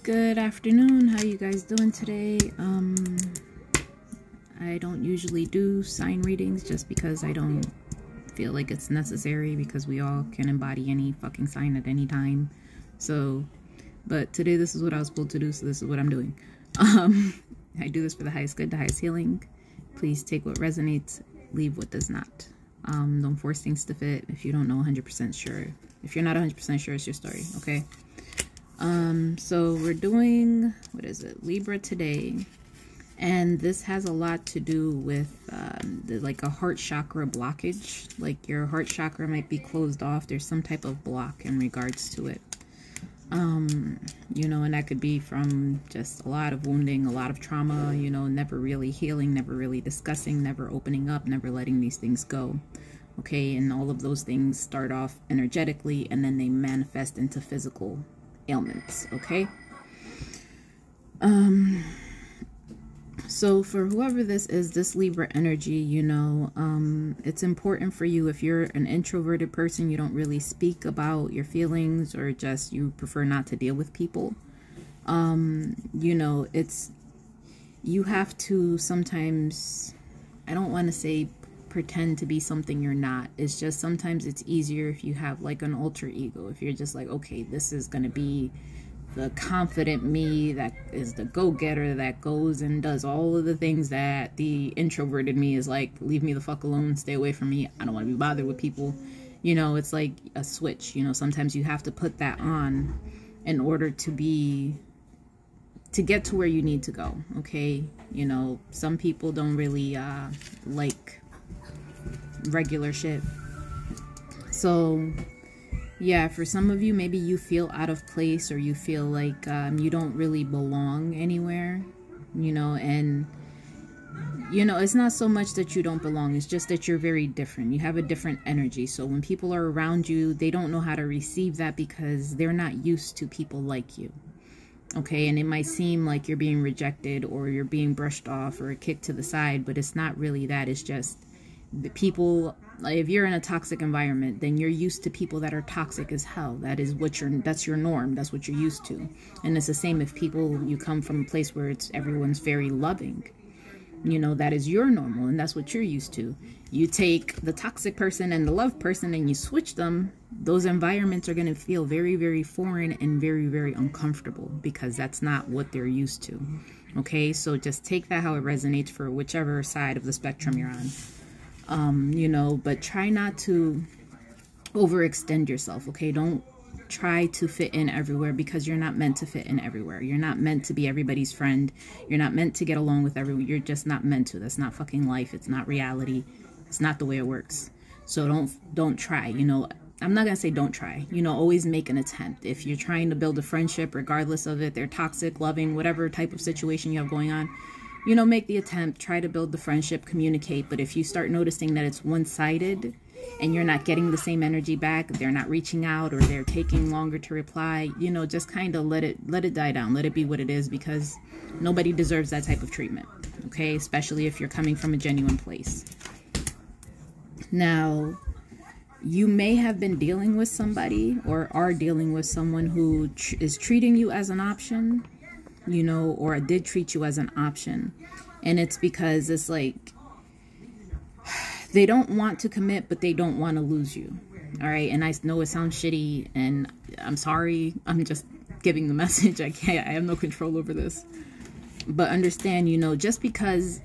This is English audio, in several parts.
Good afternoon. How you guys doing today? I don't usually do sign readings just because I don't feel like it's necessary, because we all can embody any fucking sign at any time. So, but today this is what I was supposed to do, so this is what I'm doing. I do this for the highest good, the highest healing. Please take what resonates, leave what does not. Don't force things to fit if you don't know 100% sure. If you're not 100% sure, it's your story, okay? So we're doing, what is it, Libra today, and this has a lot to do with like a heart chakra blockage. Like your heart chakra might be closed off. There's some type of block in regards to it. You know, and that could be from just a lot of wounding, a lot of trauma, you know, never really healing, never really discussing, never opening up, never letting these things go. Okay, and all of those things start off energetically and then they manifest into physical ailments. Okay, so for whoever this is, this Libra energy, you know, it's important for you. If you're an introverted person, you don't really speak about your feelings, or just you prefer not to deal with people, you know, you have to sometimes, I don't want to say pretend to be something you're not. It's just sometimes it's easier if you have like an alter ego. If you're just like, okay, this is going to be the confident me that is the go-getter that goes and does all of the things that the introverted me is like, leave me the fuck alone, stay away from me, I don't want to be bothered with people. You know, it's like a switch. You know, sometimes you have to put that on in order to get to where you need to go. Okay, you know, some people don't really like regular shit. So yeah, for some of you, maybe you feel out of place, or you feel like you don't really belong anywhere, you know. And you know, it's not so much that you don't belong, it's just that you're very different. You have a different energy. So when people are around you, they don't know how to receive that because they're not used to people like you. Okay, and it might seem like you're being rejected or you're being brushed off or kicked to the side, but it's not really that. It's just the people, like if you're in a toxic environment, then you're used to people that are toxic as hell. That is what that's your norm. That's what you're used to. And it's the same if you come from a place where everyone's very loving. You know, that is your normal, and that's what you're used to. You take the toxic person and the love person and you switch them, those environments are going to feel very, very foreign and very, very uncomfortable, because that's not what they're used to. Okay, so just take that how it resonates for whichever side of the spectrum you're on. You know, but try not to overextend yourself. Okay, don't try to fit in everywhere, because you're not meant to fit in everywhere. You're not meant to be everybody's friend. You're not meant to get along with everyone. You're just not meant to. That's not fucking life. It's not reality. It's not the way it works. So don't try. You know, I'm not gonna say don't try. You know, always make an attempt. If you're trying to build a friendship, regardless of it, they're toxic, loving, whatever type of situation you have going on, you know, make the attempt, try to build the friendship, communicate. But if you start noticing that it's one-sided and you're not getting the same energy back, they're not reaching out, or they're taking longer to reply, you know, just kind of let it die down. Let it be what it is, because nobody deserves that type of treatment. Okay, especially if you're coming from a genuine place. Now, you may have been dealing with somebody, or are dealing with someone who is treating you as an option, you know, or did treat you as an option. And it's because it's like they don't want to commit, but they don't want to lose you. All right, and I know it sounds shitty, and I'm sorry, I'm just giving the message. I have no control over this. But understand, you know, just because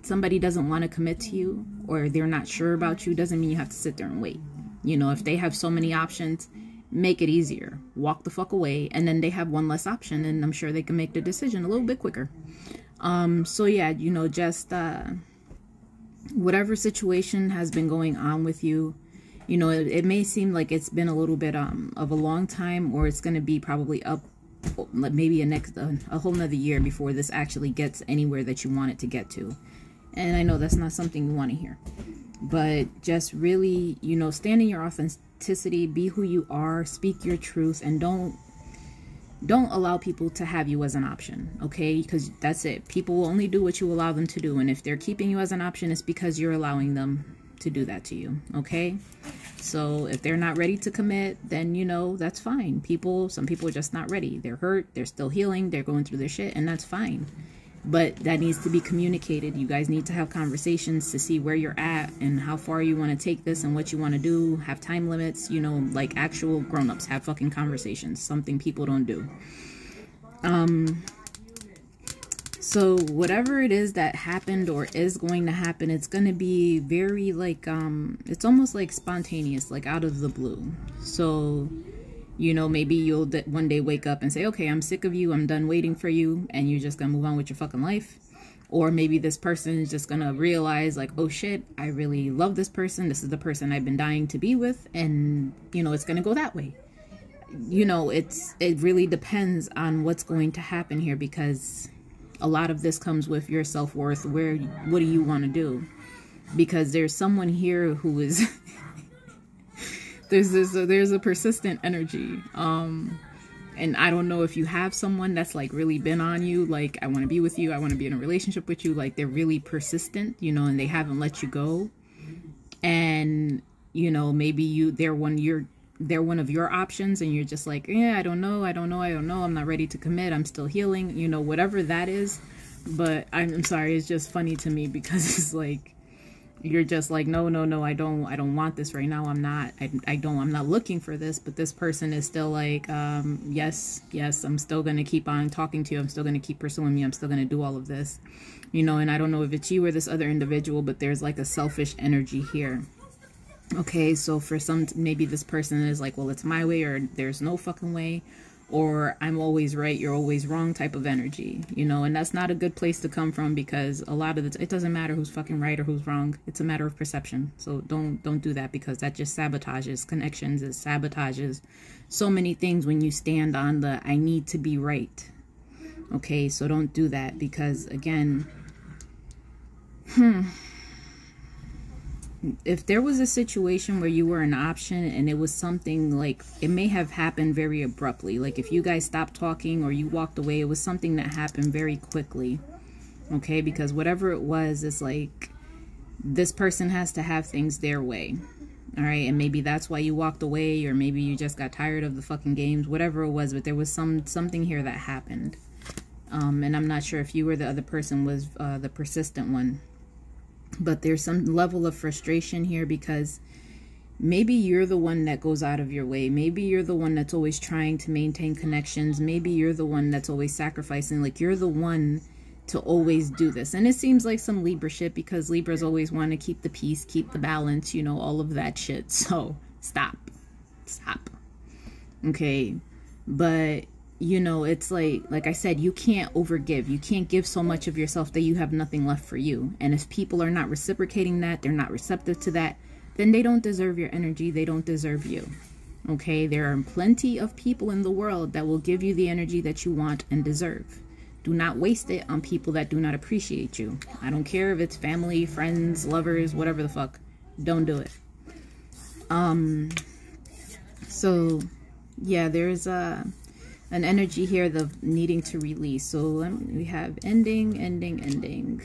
somebody doesn't want to commit to you, or they're not sure about you, doesn't mean you have to sit there and wait. You know, if they have so many options, make it easier. Walk the fuck away, and then they have one less option, and I'm sure they can make the decision a little bit quicker. So yeah, you know, just whatever situation has been going on with you, you know, it may seem like it's been a little bit of a long time, or it's going to be probably up maybe a whole nother year before this actually gets anywhere that you want it to get to. And I know that's not something you want to hear, but just really, you know, stand in your authenticity, be who you are, speak your truth, and don't allow people to have you as an option. Okay, because that's it. People will only do what you allow them to do, and if they're keeping you as an option, it's because you're allowing them to do that to you, okay? So if they're not ready to commit, then, you know, that's fine. Some people are just not ready. They're hurt, they're still healing, they're going through their shit, and that's fine. But that needs to be communicated. You guys need to have conversations to see where you're at and how far you want to take this and what you want to do. Have time limits, you know, like actual grown-ups. Have fucking conversations. Something people don't do. So whatever it is that happened or is going to happen, it's going to be very like, it's almost like spontaneous, like out of the blue. So, you know, maybe you'll one day wake up and say, okay, I'm sick of you. I'm done waiting for you. And you're just going to move on with your fucking life. Or maybe this person is just going to realize like, oh shit, I really love this person. This is the person I've been dying to be with. And, you know, it's going to go that way. You know, it really depends on what's going to happen here, because a lot of this comes with your self-worth. What do you want to do? Because there's someone here who is there's a persistent energy, and I don't know if you have someone that's like really been on you, like, I want to be with you, I want to be in a relationship with you, like they're really persistent, you know, and they haven't let you go. And, you know, maybe they're one of your options, and you're just like, yeah, I don't know, I'm not ready to commit, I'm still healing, you know, whatever that is. But I'm sorry, it's just funny to me, because it's like, you're just like, no, I don't want this right now, I'm not looking for this. But this person is still like, yes, I'm still gonna keep on talking to you, I'm still gonna keep pursuing you, I'm still gonna do all of this, you know. And I don't know if it's you or this other individual, but there's like a selfish energy here. Okay, so for some, maybe this person is like, well, it's my way, or there's no fucking way, or I'm always right, you're always wrong type of energy, you know. And that's not a good place to come from, because a lot of it doesn't matter who's fucking right or who's wrong. It's a matter of perception. So don't do that, because that just sabotages connections. It sabotages so many things when you stand on the I need to be right. Okay, so don't do that, because again, if there was a situation where you were an option and it was something like, it may have happened very abruptly. Like if you guys stopped talking or you walked away, it was something that happened very quickly. Okay, because whatever it was, it's like this person has to have things their way. All right, and maybe that's why you walked away, or maybe you just got tired of the fucking games, whatever it was. But there was something here that happened. And I'm not sure if you or the other person was the persistent one. But there's some level of frustration here, because maybe you're the one that goes out of your way. Maybe you're the one that's always trying to maintain connections. Maybe you're the one that's always sacrificing. Like you're the one to always do this. And it seems like some Libra shit, because Libras always want to keep the peace, keep the balance, you know, all of that shit. So stop. Okay. But you know, it's like I said, you can't overgive. You can't give so much of yourself that you have nothing left for you. And if people are not reciprocating that, they're not receptive to that, then they don't deserve your energy. They don't deserve you. Okay, there are plenty of people in the world that will give you the energy that you want and deserve. Do not waste it on people that do not appreciate you. I don't care if it's family, friends, lovers, whatever the fuck. Don't do it. So yeah, there's an energy here of needing to release. So we have ending.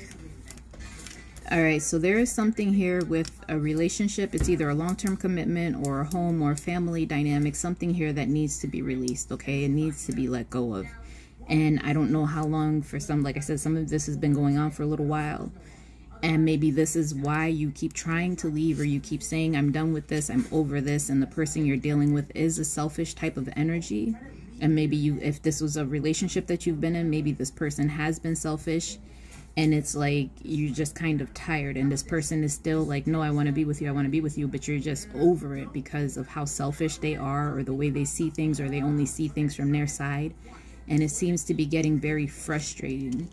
All right, so there is something here with a relationship. It's either a long-term commitment or a home or family dynamic, something here that needs to be released. Okay, it needs to be let go of. And I don't know how long. For some, like I said, some of this has been going on for a little while, and maybe this is why you keep trying to leave, or you keep saying, I'm done with this, I'm over this, and the person you're dealing with is a selfish type of energy. And maybe if this was a relationship that you've been in, maybe this person has been selfish, and it's like you're just kind of tired, and this person is still like, no, I want to be with you, but you're just over it because of how selfish they are, or the way they see things, or they only see things from their side. And it seems to be getting very frustrating.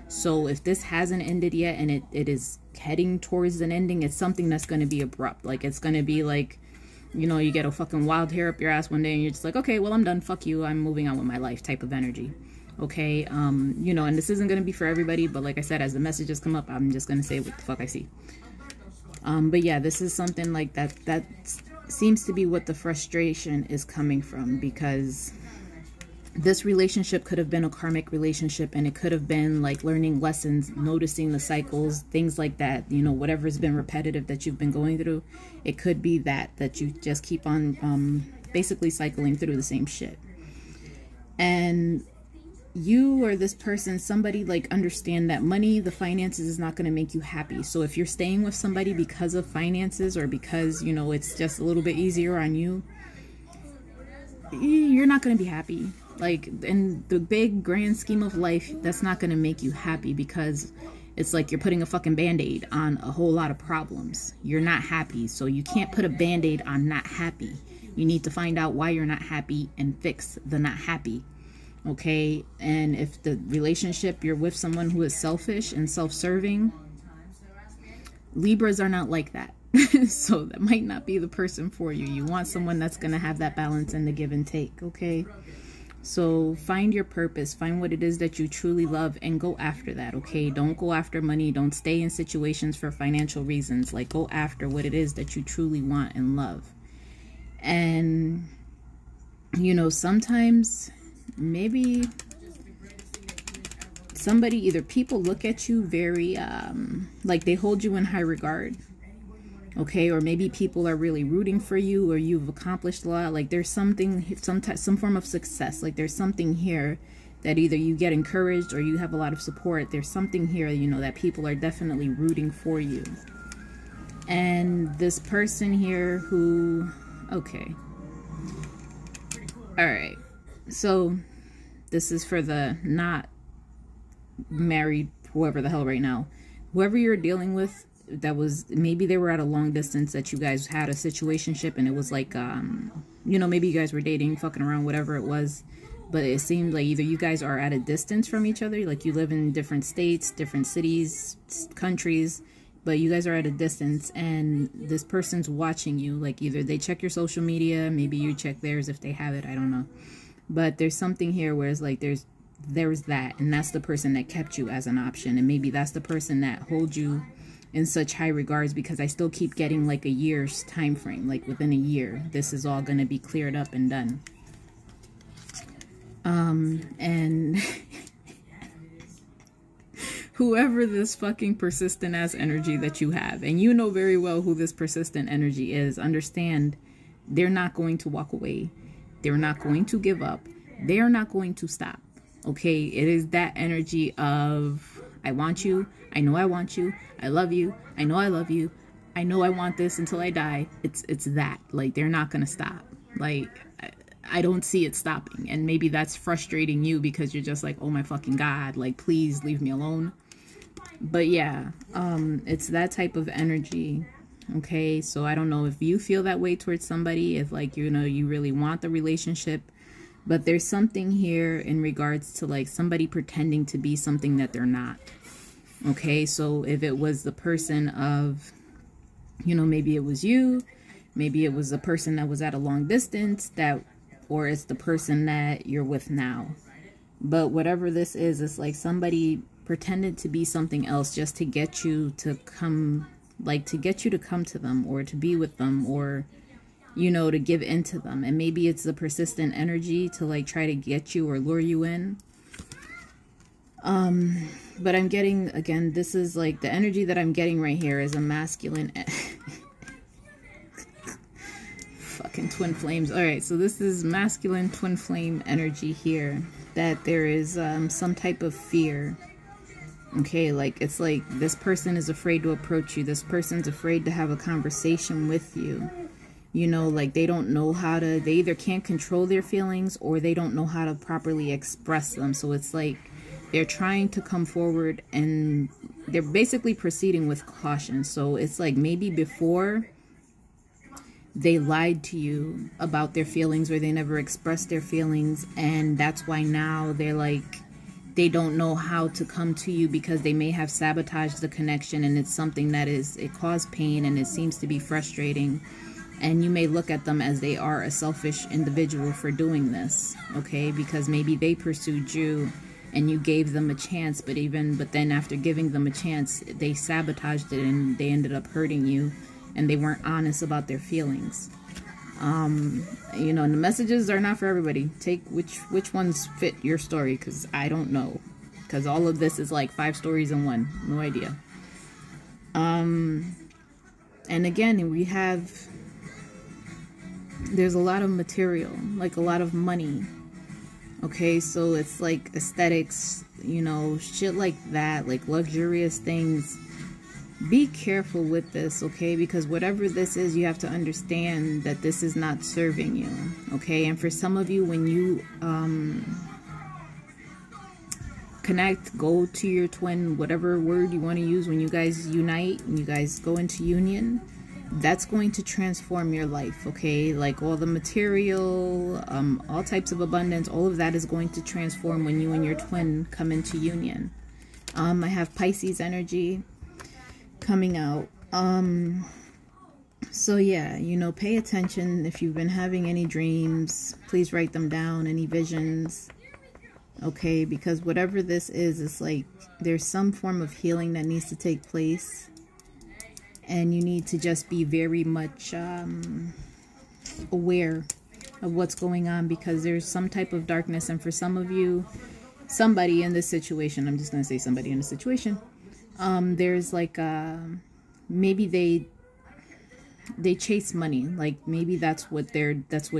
So if this hasn't ended yet, and it is heading towards an ending, it's something that's going to be abrupt. Like it's going to be like, you know, you get a fucking wild hair up your ass one day and you're just like, okay, well, I'm done. Fuck you. I'm moving on with my life type of energy. Okay. You know, and this isn't going to be for everybody, but like I said, as the messages come up, I'm just going to say what the fuck I see. But yeah, this is something like that seems to be what the frustration is coming from, because This relationship could have been a karmic relationship, and it could have been like learning lessons, noticing the cycles, things like that, you know, whatever's been repetitive that you've been going through. It could be that you just keep on basically cycling through the same shit. And you or this person, somebody, like, understand that money, the finances, is not going to make you happy. So if you're staying with somebody because of finances, or because, you know, it's just a little bit easier on you, you're not going to be happy. Like, in the big grand scheme of life, that's not going to make you happy, because it's like you're putting a fucking band-aid on a whole lot of problems. You're not happy, so you can't put a band-aid on not happy. You need to find out why you're not happy and fix the not happy. Okay? And if the relationship, you're with someone who is selfish and self-serving, Libras are not like that. So that might not be the person for you. You want someone that's going to have that balance and the give and take. Okay? So find your purpose, find what it is that you truly love, and go after that. Okay? Don't go after money. Don't stay in situations for financial reasons. Like, go after what it is that you truly want and love. And, you know, sometimes maybe somebody, either people look at you very, like they hold you in high regard. Okay, or maybe people are really rooting for you, or you've accomplished a lot. Like, there's something, some form of success. Like, there's something here that either you get encouraged or you have a lot of support. There's something here, you know, that people are definitely rooting for you. And this person here who, okay, all right, so this is for the not married, whoever the hell right now, whoever you're dealing with, that was, maybe they were at a long distance, that you guys had a situationship, and it was like, you know, maybe you guys were dating, fucking around, whatever it was, but it seemed like either you guys are at a distance from each other, like you live in different states, different cities, countries, but you guys are at a distance, and this person's watching you. Like, either they check your social media, maybe you check theirs if they have it, I don't know, but there's something here where it's like there's that, and that's the person that kept you as an option, and maybe that's the person that holds you in such high regards, because I still keep getting like a year's time frame. Like, within a year, this is all going to be cleared up and done. And whoever this fucking persistent ass energy that you have, and you know very well who this persistent energy is, understand they're not going to walk away. They're not going to give up. They're not going to stop. Okay? It is that energy of, I want you. I know I want you. I love you. I know I love you. I know I want this until I die. It's that. Like, they're not going to stop. Like, I don't see it stopping. And maybe that's frustrating you, because you're just like, oh my fucking God, like, please leave me alone. But yeah, it's that type of energy. Okay? So I don't know if you feel that way towards somebody, if, like, you know, you really want the relationship. But there's something here in regards to, like, somebody pretending to be something that they're not. Okay, so if it was the person of, you know, maybe it was you, maybe it was the person that was at a long distance, that, or it's the person that you're with now. But whatever this is, it's like somebody pretended to be something else just to get you to come, like, to get you to come to them, or to be with them, or, you know, to give in to them. And maybe it's the persistent energy to, like, try to get you or lure you in. But I'm getting, again, this is like the energy that I'm getting right here is a masculine fucking twin flames. All right, so this is masculine twin flame energy here, that there is some type of fear. Okay, like, it's like this person is afraid to approach you. This person's afraid to have a conversation with you. You know, like, they don't know how to, they either can't control their feelings, or they don't know how to properly express them. So it's like they're trying to come forward, and they're basically proceeding with caution. So it's like maybe before they lied to you about their feelings, or they never expressed their feelings, and that's why now they're like, they don't know how to come to you, because they may have sabotaged the connection, and it's something that is, it caused pain, and it seems to be frustrating. And you may look at them as they are a selfish individual for doing this, okay? Because maybe they pursued you and you gave them a chance, but then after giving them a chance, they sabotaged it, and they ended up hurting you, and they weren't honest about their feelings. You know, and the messages are not for everybody. Take which ones fit your story, because I don't know, because all of this is like 5 stories in one. No idea. And again, we have, there's a lot of material, like a lot of money. Okay, so it's like aesthetics, you know, shit like that, like luxurious things. Be careful with this, okay? Because whatever this is, you have to understand that this is not serving you, okay? And for some of you, when you connect, go to your twin, whatever word you want to use, when you guys unite and you guys go into union, that's going to transform your life, okay? Like all the material, all types of abundance, all of that is going to transform when you and your twin come into union. I have Pisces energy coming out. So yeah, you know, pay attention. If you've been having any dreams, please write them down, any visions, okay? Because whatever this is, it's like there's some form of healing that needs to take place, and you need to just be very much aware of what's going on, because there's some type of darkness. And for some of you, somebody in this situation, I'm just going to say somebody in this situation, there's like maybe they chase money. Like maybe that's what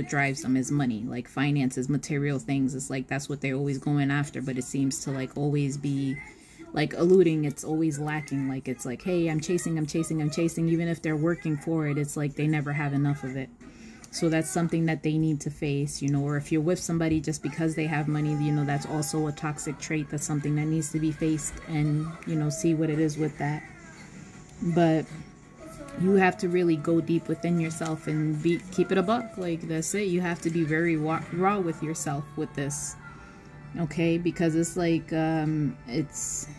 drives them, is money, like finances, material things. It's like that's what they're always going after, but it seems to like always be like eluding. It's always lacking. Like it's like, hey, I'm chasing. Even if they're working for it, it's like they never have enough of it. So that's something that they need to face, you know. Or if you're with somebody just because they have money, you know, that's also a toxic trait. That's something that needs to be faced, and, you know, see what it is with that. But you have to really go deep within yourself and keep it a buck. Like, that's it. You have to be very raw with yourself with this, okay? Because it's like, it's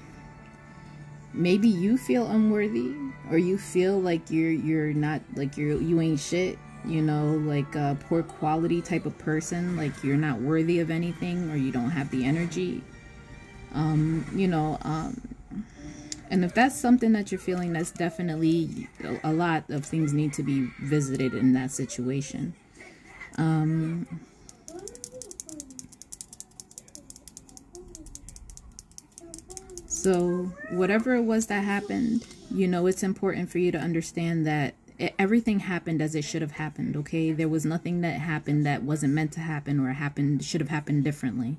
maybe you feel unworthy, or you feel like you're not, like you ain't shit. You know, like a poor quality type of person, like you're not worthy of anything, or you don't have the energy, you know, and if that's something that you're feeling, that's definitely a lot of things need to be visited in that situation. So whatever it was that happened, you know, it's important for you to understand that everything happened as it should have happened, okay? There was nothing that happened that wasn't meant to happen, or should have happened differently.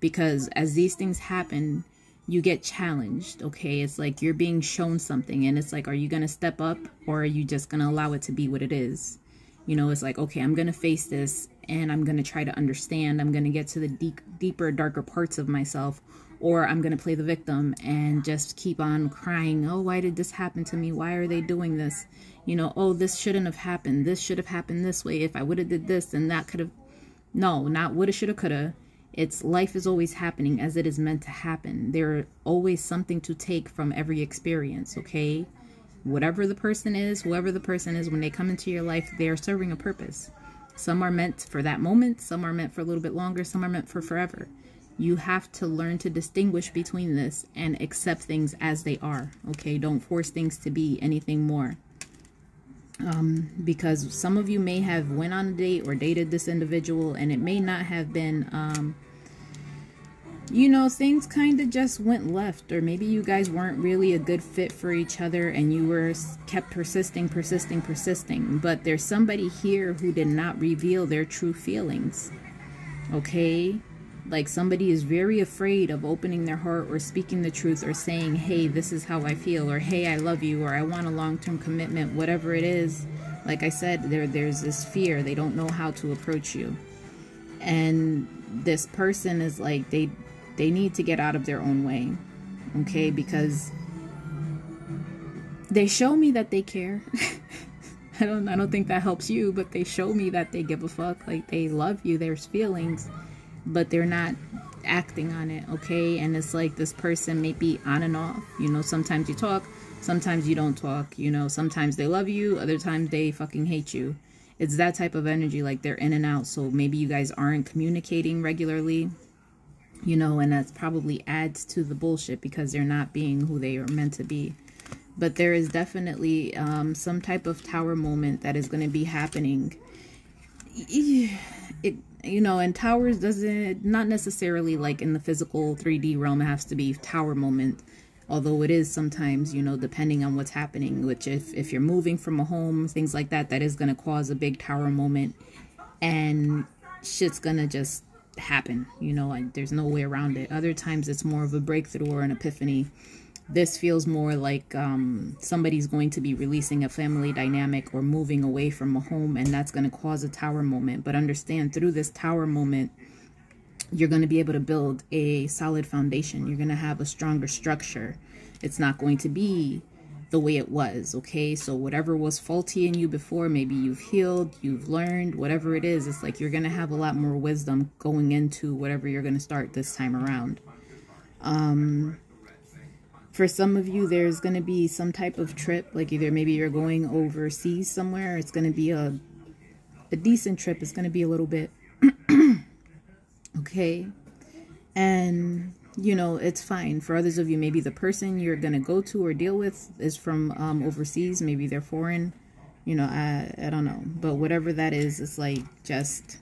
Because as these things happen, you get challenged, okay? It's like you're being shown something, and it's like, are you going to step up, or are you just going to allow it to be what it is? You know, it's like, okay, I'm going to face this, and I'm going to try to understand. I'm going to get to the deeper, darker parts of myself. Or I'm going to play the victim and just keep on crying. Oh, why did this happen to me? Why are they doing this? You know, oh, this shouldn't have happened. This should have happened this way. If I would have did this, then that could have. No, not woulda, shoulda, coulda. It's life is always happening as it is meant to happen. There's always something to take from every experience, okay? Whatever the person is, whoever the person is, when they come into your life, they are serving a purpose. Some are meant for that moment. Some are meant for a little bit longer. Some are meant for forever. You have to learn to distinguish between this and accept things as they are, okay? Don't force things to be anything more. Because some of you may have went on a date or dated this individual, and it may not have been, you know, things kind of just went left, or maybe you guys weren't really a good fit for each other, and you were kept persisting, but there's somebody here who did not reveal their true feelings, okay? Like somebody is very afraid of opening their heart or speaking the truth or saying, hey, this is how I feel, or hey, I love you, or I want a long-term commitment, whatever it is. Like I said, there's this fear. They don't know how to approach you. And this person is like, they need to get out of their own way, okay? Because they show me that they care. I don't think that helps you, but they show me that they give a fuck. Like they love you. There's feelings, but they're not acting on it, okay? And it's like this person may be on and off, you know. Sometimes you talk, sometimes you don't talk, you know. Sometimes they love you, other times they fucking hate you. It's that type of energy, like they're in and out. So maybe you guys aren't communicating regularly, you know, and that probably adds to the bullshit because they're not being who they are meant to be. But there is definitely some type of tower moment that is going to be happening. it, you know, and towers doesn't, not necessarily like in the physical 3D realm, it has to be tower moment. Although it is sometimes, you know, depending on what's happening, which if you're moving from a home, things like that, that is going to cause a big tower moment, and shit's going to just happen, you know, and there's no way around it. Other times it's more of a breakthrough or an epiphany. This feels more like somebody's going to be releasing a family dynamic or moving away from a home, and that's going to cause a tower moment. But understand, through this tower moment, you're going to be able to build a solid foundation. You're going to have a stronger structure. It's not going to be the way it was, okay? So whatever was faulty in you before, maybe you've healed, you've learned, whatever it is, it's like you're going to have a lot more wisdom going into whatever you're going to start this time around. For some of you, there's going to be some type of trip, like either maybe you're going overseas somewhere. It's going to be a decent trip. It's going to be a little bit, okay? And, you know, it's fine. For others of you, maybe the person you're going to go to or deal with is from overseas. Maybe they're foreign. You know, I don't know. But whatever that is, it's like just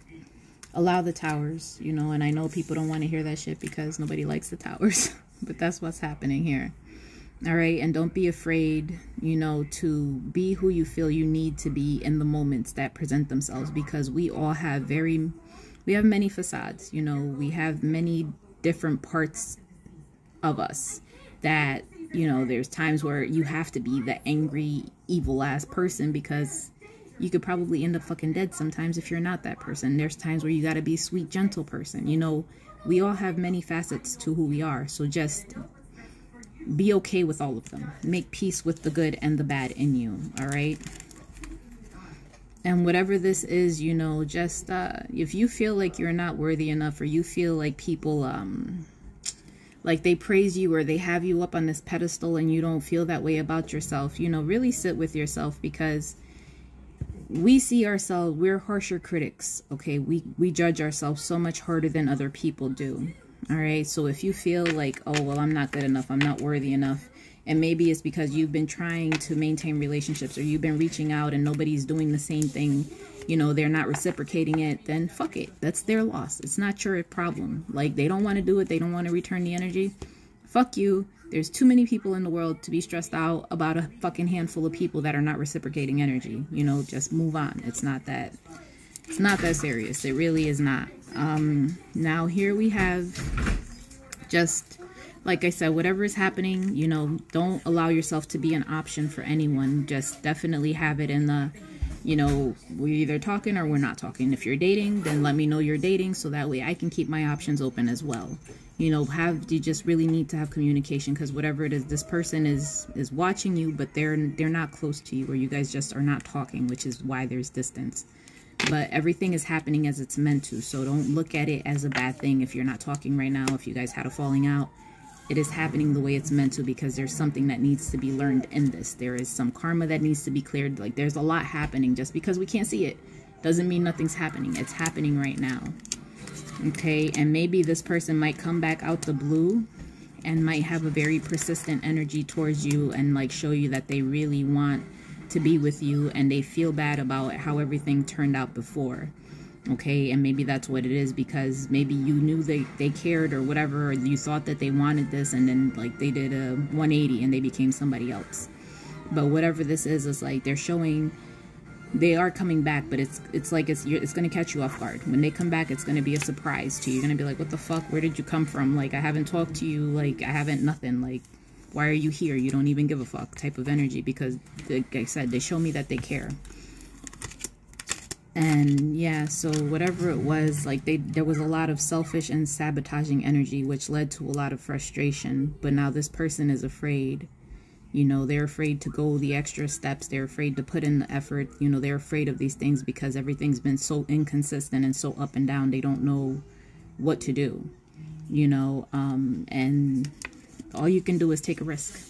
allow the towers, you know. And I know people don't want to hear that shit because nobody likes the towers. But that's what's happening here. All right. And don't be afraid, you know, to be who you feel you need to be in the moments that present themselves, because we all have we have many facades, you know, we have many different parts of us that, you know, there's times where you have to be the angry, evil ass person because you could probably end up fucking dead sometimes if you're not that person. There's times where you got to be a sweet, gentle person. You know, we all have many facets to who we are. So just be okay with all of them. Make peace with the good and the bad in you. All right. And whatever this is, you know, just if you feel like you're not worthy enough, or you feel like people like they praise you or they have you up on this pedestal and you don't feel that way about yourself, you know, really sit with yourself, because we see ourselves, we're harsher critics, okay? We judge ourselves so much harder than other people do, all right? So if you feel like, oh, well, I'm not good enough, I'm not worthy enough, and maybe it's because you've been trying to maintain relationships, or you've been reaching out and nobody's doing the same thing, you know, they're not reciprocating it, then fuck it. That's their loss. It's not your problem. Like, they don't want to do it. They don't want to return the energy. Fuck you. There's too many people in the world to be stressed out about a fucking handful of people that are not reciprocating energy. You know, just move on. It's not that serious. It really is not. Now here we have, just like I said, whatever is happening, you know, don't allow yourself to be an option for anyone. Just definitely have it in the, you know, we're either talking or we're not talking. If you're dating, then let me know you're dating, so that way I can keep my options open as well. You know, you just really need to have communication, because whatever it is, this person is watching you, but they're not close to you, or you guys just are not talking, which is why there's distance. But everything is happening as it's meant to, so don't look at it as a bad thing if you're not talking right now. If you guys had a falling out, it is happening the way it's meant to, because there's something that needs to be learned in this. There is some karma that needs to be cleared. Like, there's a lot happening. Just because we can't see it doesn't mean nothing's happening. It's happening right now. Okay, and maybe this person might come back out the blue and might have a very persistent energy towards you, and like show you that they really want to be with you, and they feel bad about how everything turned out before. Okay, and maybe that's what it is, because maybe you knew they cared or whatever, or you thought that they wanted this, and then like they did a 180 and they became somebody else. But whatever this is like they're showing they are coming back, but it's like it's going to catch you off guard. When they come back, it's going to be a surprise to you. You're going to be like, what the fuck? Where did you come from? Like, I haven't talked to you. Like, I haven't nothing. Like, why are you here? You don't even give a fuck type of energy, because, like I said, they show me that they care. And yeah, so whatever it was, like there was a lot of selfish and sabotaging energy, which led to a lot of frustration. But now this person is afraid. You know, they're afraid to go the extra steps. They're afraid to put in the effort. You know, they're afraid of these things because everything's been so inconsistent and so up and down. They don't know what to do, you know, and all you can do is take a risk.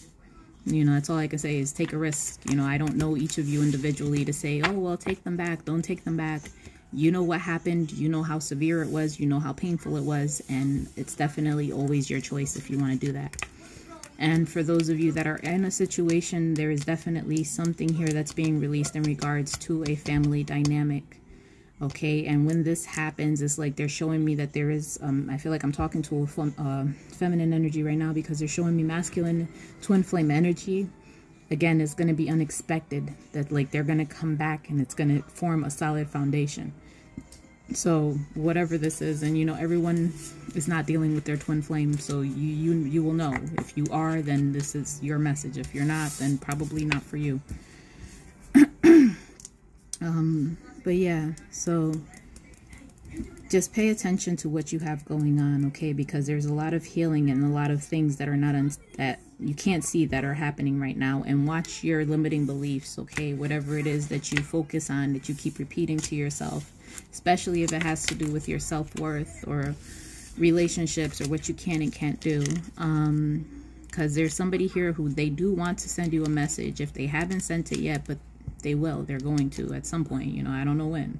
You know, that's all I can say is take a risk. You know, I don't know each of you individually to say, oh, well, take them back. Don't take them back. You know what happened. You know how severe it was. You know how painful it was. And it's definitely always your choice if you want to do that. And for those of you that are in a situation, there is definitely something here that's being released in regards to a family dynamic. Okay, and when this happens, it's like they're showing me that there is, I feel like I'm talking to a feminine energy right now, because they're showing me masculine twin flame energy. Again, it's going to be unexpected, that like they're going to come back and it's going to form a solid foundation. So whatever this is, and you know, everyone is not dealing with their twin flame, so you will know. If you are, then this is your message. If you're not, then probably not for you. But yeah, so just pay attention to what you have going on, okay? Because there's a lot of healing and a lot of things that are not that you can't see that are happening right now. And watch your limiting beliefs, okay? Whatever it is that you focus on, that you keep repeating to yourself, especially if it has to do with your self-worth or relationships or what you can and can't do. Because there's somebody here who they do want to send you a message. If they haven't sent it yet, but they will. They're going to at some point, you know, I don't know when.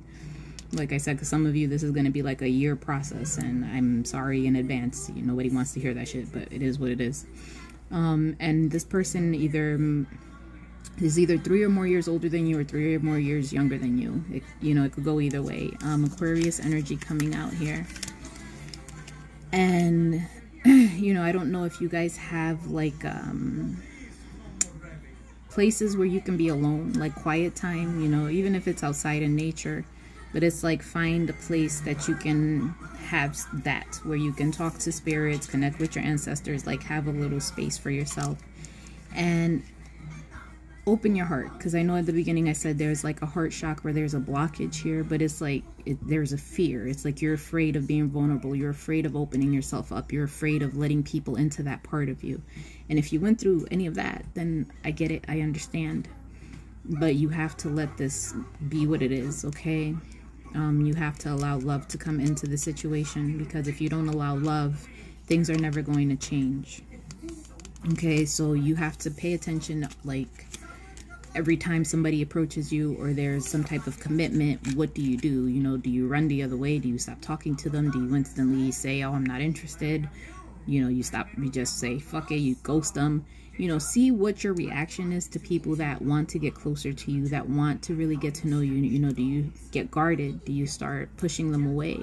Like I said, because some of you, this is going to be like a year process, and I'm sorry in advance. You know, nobody wants to hear that shit, but it is what it is. And this person is either 3 or more years older than you or 3 or more years younger than you. You know, it could go either way. Aquarius energy coming out here. And, you know, I don't know if you guys have like places where you can be alone, like quiet time, you know, even if it's outside in nature. But it's like, find a place that you can have that, where you can talk to spirits, connect with your ancestors, like have a little space for yourself. And open your heart, because I know at the beginning I said there's like a heart chakra, there's a blockage here, but it's like there's a fear. It's like you're afraid of being vulnerable, you're afraid of opening yourself up, you're afraid of letting people into that part of you. And if you went through any of that, then I get it, I understand. But you have to let this be what it is, okay? You have to allow love to come into the situation, because if you don't allow love, things are never going to change. Okay, so you have to pay attention, like every time somebody approaches you or there's some type of commitment, what do? You know, do you run the other way? Do you stop talking to them? Do you instantly say, oh, I'm not interested? You know, you just say, fuck it, you ghost them. You know, see what your reaction is to people that want to get closer to you, that want to really get to know you. You know, do you get guarded? Do you start pushing them away?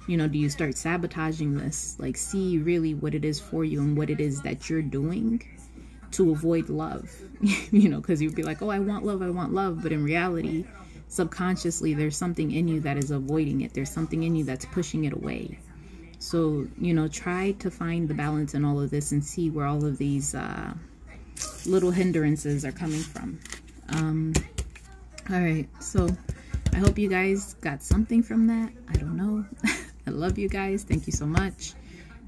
You know, do you start sabotaging this? Like, see really what it is for you and what it is that you're doing to avoid love. You know, because you'd be like, oh, I want love. But in reality, subconsciously, there's something in you that is avoiding it. There's something in you that's pushing it away. So, you know, try to find the balance in all of this and see where all of these little hindrances are coming from. All right, so I hope you guys got something from that. I don't know. I love you guys. Thank you so much.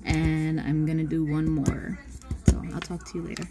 And I'm going to do one more. So I'll talk to you later.